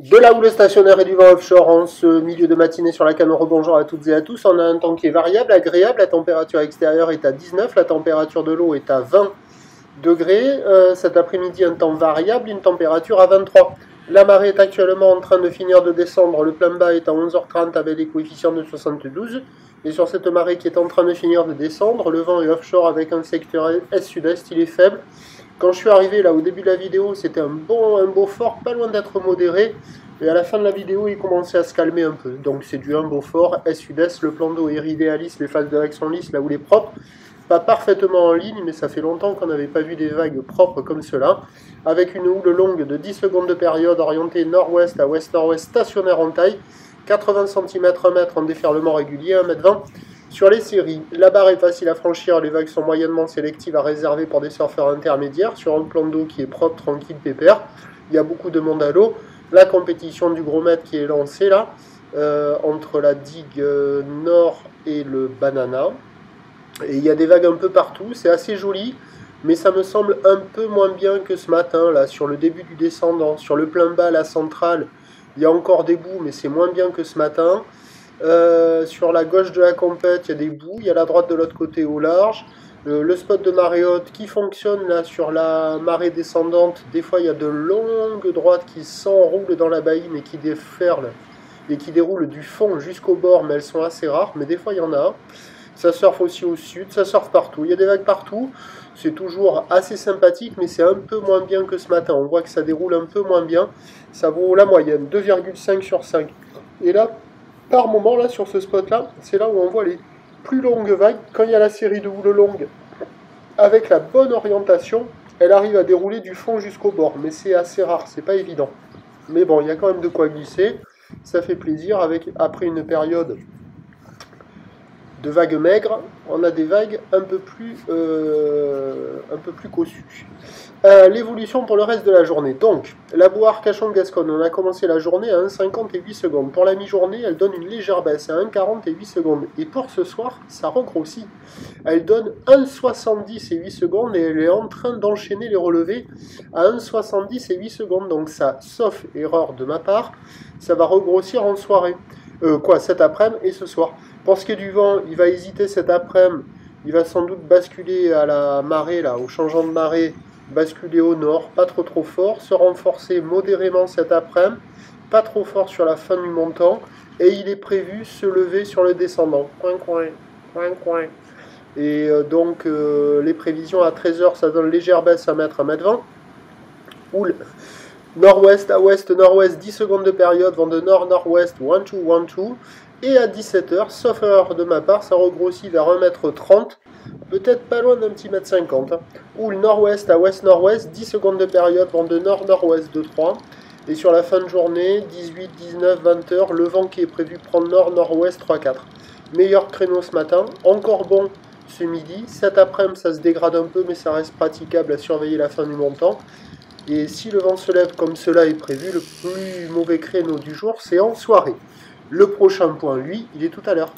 De la houle stationnaire et du vent offshore en ce milieu de matinée sur la Canot. Rebonjour à toutes et à tous. On a un temps qui est variable, agréable. La température extérieure est à 19, la température de l'eau est à 20 degrés. Cet après-midi, un temps variable, une température à 23. La marée est actuellement en train de finir de descendre. Le plein bas est à 11h30 avec des coefficients de 72. Et sur cette marée qui est en train de finir de descendre, le vent est offshore avec un secteur est-sud-est, il est faible. Quand je suis arrivé là au début de la vidéo, c'était un beau fort, pas loin d'être modéré. Et à la fin de la vidéo, il commençait à se calmer un peu. Donc c'est du un beau fort, est-sud-est, le plan d'eau est idéaliste, les phases de vagues sont lisses, là où il est propre. Pas parfaitement en ligne, mais ça fait longtemps qu'on n'avait pas vu des vagues propres comme cela. Avec une houle longue de 10 secondes de période, orientée nord-ouest à ouest-nord-ouest, stationnaire en taille. 80 cm, 1 mètre en déferlement régulier, 1,20 m. Sur les séries, la barre est facile à franchir, les vagues sont moyennement sélectives à réserver pour des surfeurs intermédiaires. Sur un plan d'eau qui est propre, tranquille, pépère, il y a beaucoup de monde à l'eau. La compétition du gros mètre qui est lancée là, entre la digue nord et le banana. Et il y a des vagues un peu partout, c'est assez joli, mais ça me semble un peu moins bien que ce matin, là, sur le début du descendant. Sur le plein bas, la centrale, il y a encore des bouts, mais c'est moins bien que ce matin. Sur la gauche de la compète, il y a des bouts, il y a la droite de l'autre côté au large. Le spot de marée haute qui fonctionne là sur la marée descendante. Des fois, il y a de longues droites qui s'enroulent dans la baïne et qui déferlent et qui déroulent du fond jusqu'au bord, mais elles sont assez rares. Mais des fois, il y en a. Ça surfe aussi au sud, ça surfe partout. Il y a des vagues partout. C'est toujours assez sympathique, mais c'est un peu moins bien que ce matin. On voit que ça déroule un peu moins bien. Ça vaut la moyenne, 2,5 sur 5. Et là, par moment, là, sur ce spot-là, c'est là où on voit les plus longues vagues. Quand il y a la série de houles longues, avec la bonne orientation, elle arrive à dérouler du fond jusqu'au bord. Mais c'est assez rare, c'est pas évident. Mais bon, il y a quand même de quoi glisser. Ça fait plaisir. Après une période de vagues maigres, on a des vagues un peu plus cossues. L'évolution pour le reste de la journée. Donc, la boue Arcachon-Gascogne, on a commencé la journée à 1,50 et 8 secondes. Pour la mi-journée, elle donne une légère baisse à 1,40 et 8 secondes. Et pour ce soir, ça regrossit. Elle donne 1,70 et 8 secondes et elle est en train d'enchaîner les relevés à 1,70 et 8 secondes. Donc ça, sauf erreur de ma part, ça va regrossir en soirée. Cet après-midi et ce soir. Pour ce qui est du vent, il va hésiter cet après-midi. Il va sans doute basculer à la marée, là, au changeant de marée, basculer au nord, pas trop fort, se renforcer modérément cet après-midi, pas trop fort sur la fin du montant, et il est prévu se lever sur le descendant. Coin. Et donc, les prévisions à 13h, ça donne légère baisse à mettre 1,20 m. Houle nord-ouest à ouest-nord-ouest, 10 secondes de période, vent de nord-nord-ouest, 1-2, et à 17h, sauf erreur de ma part, ça regrossit vers 1,30 m, peut-être pas loin d'un petit 1,50 m. Houle nord-ouest à ouest-nord-ouest, 10 secondes de période, vent de nord-nord-ouest, 2-3. Et sur la fin de journée, 18, 19, 20h, le vent qui est prévu prendre nord-nord-ouest, 3-4. Meilleur créneau ce matin, encore bon ce midi. Cet après-midi, ça se dégrade un peu, mais ça reste praticable à surveiller la fin du montant. Et si le vent se lève comme cela est prévu, le plus mauvais créneau du jour, c'est en soirée. Le prochain point, lui, il est tout à l'heure.